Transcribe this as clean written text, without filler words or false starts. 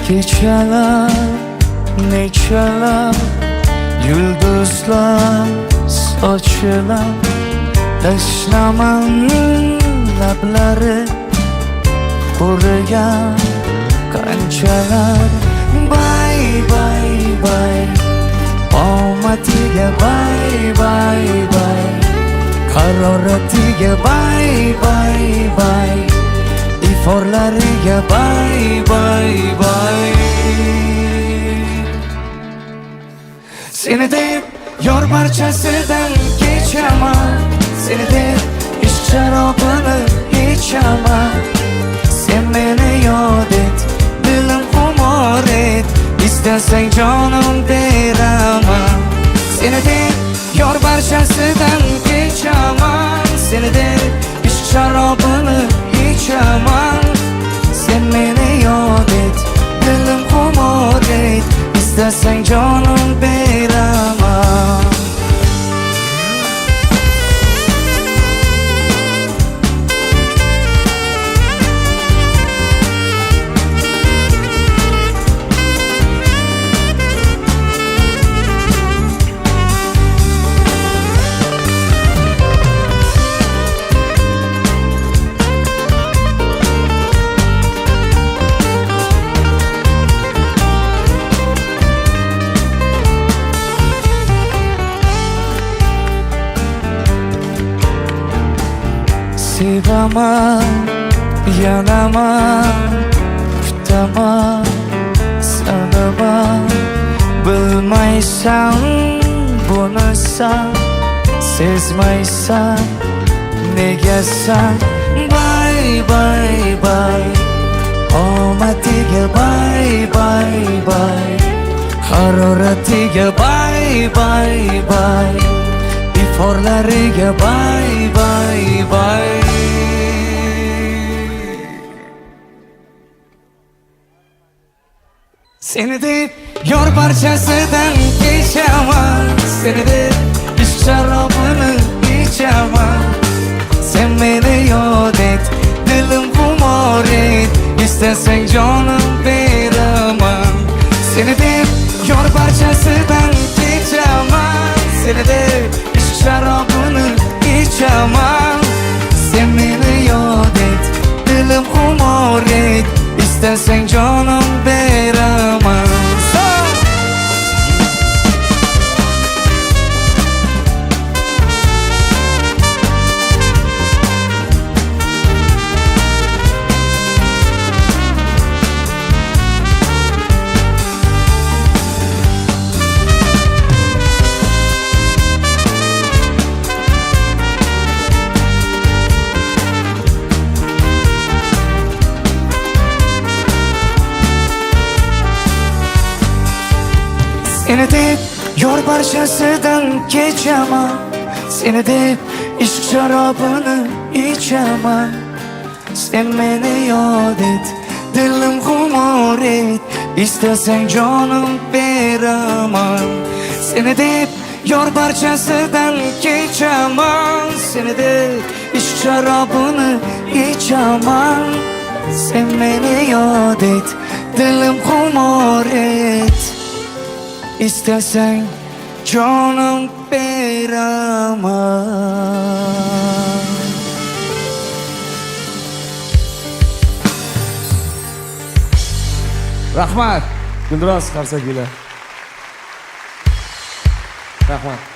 Kechalar, nechalar yulduzlar sochilar, tashlaman lablari qurigan qanchalar. Bay bay bay, omadiga bay bay bay, haroratiga bay bay bay, iforlariga bay bay bay. Seni deb yor barchasidan kechaman, seni deb ishq sharobini ichaman. Sen meni yod et, dilim xumor et, istasang jonim beraman. Seni deb yor barchasidan kechaman, seni deb ishq sharobini ichaman. Sen meni yod et, dilim xumor et, istasang jonim beraman. Sevaman, yanaman, kutaman, sanaman. Bilmaysan buni sen, sezmaysan negasan. Bay bay bay, omadiga bay bay bay, haroratiga bay bay bay, iforlariga bay bay bay. Seni deb yor barchasidan kechaman, seni deb ishq sharobini ichaman. Sen meni yod et, dilim xumor et, istasang jonim beraman. Seni deb yor barchasidan kechaman, seni deb ishq sharobini ichaman. Sen meni yod et, dilim xumor et, istasang jonim beraman. Seni deb yor barchasidan kechaman, seni deb ishq sharobini ichaman. Sen meni yod et, dilim xumor et, istasang jonim beraman. Seni deb yor barchasidan kechaman, seni deb ishq sharobini ichaman. Sen meni yod et, dilim xumor et, istasang jonim beraman. Rahmat Guldiroz Qarsakiylar. Rahmat.